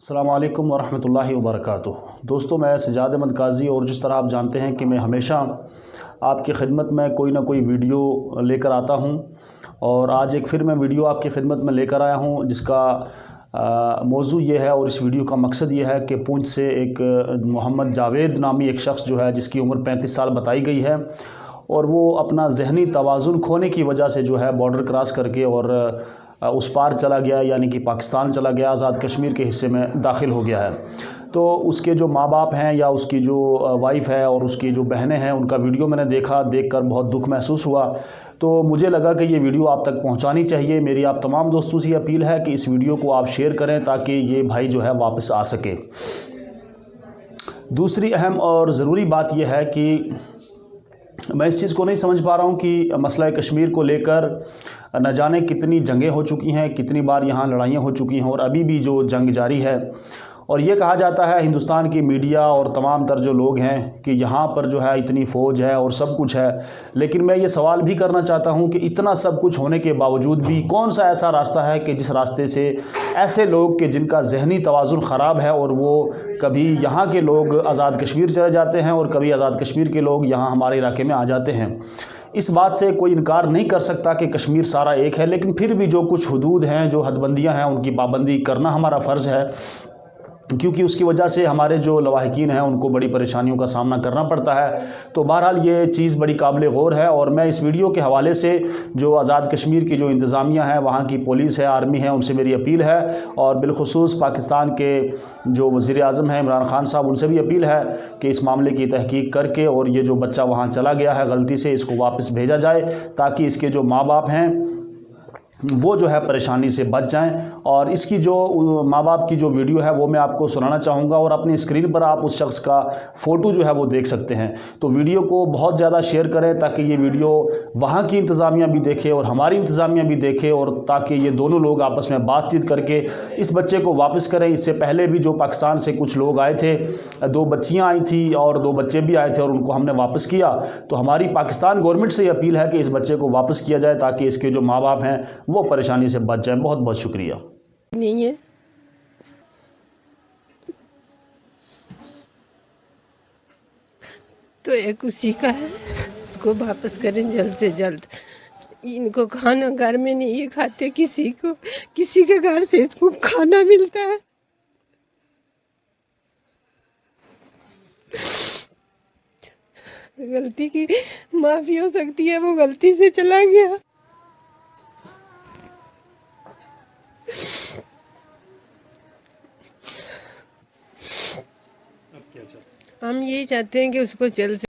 अस्सलामु अलैकुम वरहमतुल्लाहि वबरकातुहू। दोस्तों, मैं सज्जाद काज़ी, और जिस तरह आप जानते हैं कि मैं हमेशा आपकी खिदमत में कोई ना कोई वीडियो लेकर आता हूं, और आज एक फिर मैं वीडियो आपकी खिदमत में लेकर आया हूं जिसका मौजू ये है, और इस वीडियो का मकसद ये है कि पूंछ से एक मोहम्मद जावेद नामी एक शख्स जो है, जिसकी उम्र 35 साल बताई गई है, और वो अपना जहनी तवाज़ुन खोने की वजह से जो है बॉर्डर क्रॉस करके और उस पार चला गया, यानी कि पाकिस्तान चला गया, आज़ाद कश्मीर के हिस्से में दाखिल हो गया है। तो उसके जो माँ बाप हैं या उसकी जो वाइफ़ है और उसकी जो बहनें हैं, उनका वीडियो मैंने देखकर बहुत दुख महसूस हुआ। तो मुझे लगा कि ये वीडियो आप तक पहुंचानी चाहिए। मेरी आप तमाम दोस्तों से अपील है कि इस वीडियो को आप शेयर करें ताकि ये भाई जो है वापस आ सके। दूसरी अहम और ज़रूरी बात यह है कि मैं इस चीज़ को नहीं समझ पा रहा हूँ कि मसला कश्मीर को लेकर न जाने कितनी जंगें हो चुकी हैं, कितनी बार यहाँ लड़ाइयाँ हो चुकी हैं, और अभी भी जो जंग जारी है। और ये कहा जाता है हिंदुस्तान की मीडिया और तमाम तर जो लोग हैं कि यहाँ पर जो है इतनी फ़ौज है और सब कुछ है, लेकिन मैं ये सवाल भी करना चाहता हूँ कि इतना सब कुछ होने के बावजूद भी कौन सा ऐसा रास्ता है कि जिस रास्ते से ऐसे लोग कि जिनका जहनी तवाज़ुन ख़राब है, और वो कभी यहाँ के लोग आज़ाद कश्मीर चले जाते हैं और कभी आज़ाद कश्मीर के लोग यहाँ हमारे इलाके में आ जाते हैं। इस बात से कोई इनकार नहीं कर सकता कि कश्मीर सारा एक है, लेकिन फिर भी जो कुछ हदूद हैं, जो हदबंदियाँ हैं, उनकी पाबंदी करना हमारा फ़र्ज़ है, क्योंकि उसकी वजह से हमारे जो लवाहिकीन हैं उनको बड़ी परेशानियों का सामना करना पड़ता है। तो बहरहाल ये चीज़ बड़ी काबिल गौर है, और मैं इस वीडियो के हवाले से जो आज़ाद कश्मीर की जो इंतज़ामिया है, वहाँ की पुलिस है, आर्मी है, उनसे मेरी अपील है, और बिलखुसूस पाकिस्तान के जो वज़ीर आज़म हैं इमरान खान साहब, उनसे भी अपील है कि इस मामले की तहकीक करके और ये जो बच्चा वहाँ चला गया है गलती से, इसको वापस भेजा जाए ताकि इसके जो माँ बाप हैं वो जो है परेशानी से बच जाएं। और इसकी जो माँ बाप की जो वीडियो है वो मैं आपको सुनाना चाहूँगा, और अपनी स्क्रीन पर आप उस शख्स का फ़ोटो जो है वो देख सकते हैं। तो वीडियो को बहुत ज़्यादा शेयर करें ताकि ये वीडियो वहाँ की इंतज़ामिया भी देखे और हमारी इंतज़ामिया भी देखे, और ताकि ये दोनों लोग आपस में बातचीत करके इस बच्चे को वापस करें। इससे पहले भी जो पाकिस्तान से कुछ लोग आए थे, 2 बच्चियाँ आई थी और 2 बच्चे भी आए थे, और उनको हमने वापस किया। तो हमारी पाकिस्तान गवर्नमेंट से अपील है कि इस बच्चे को वापस किया जाए ताकि इसके जो माँ बाप हैं वो परेशानी से बच जाए। बहुत बहुत शुक्रिया। नहीं है तो एक उसी का है, उसको वापस करें जल्द से जल्द। इनको खाना घर में नहीं ये खाते, किसी के घर से इसको खाना मिलता है। गलती की माफ़ी हो सकती है, वो गलती से चला गया। हम यही चाहते हैं कि उसको जल्द से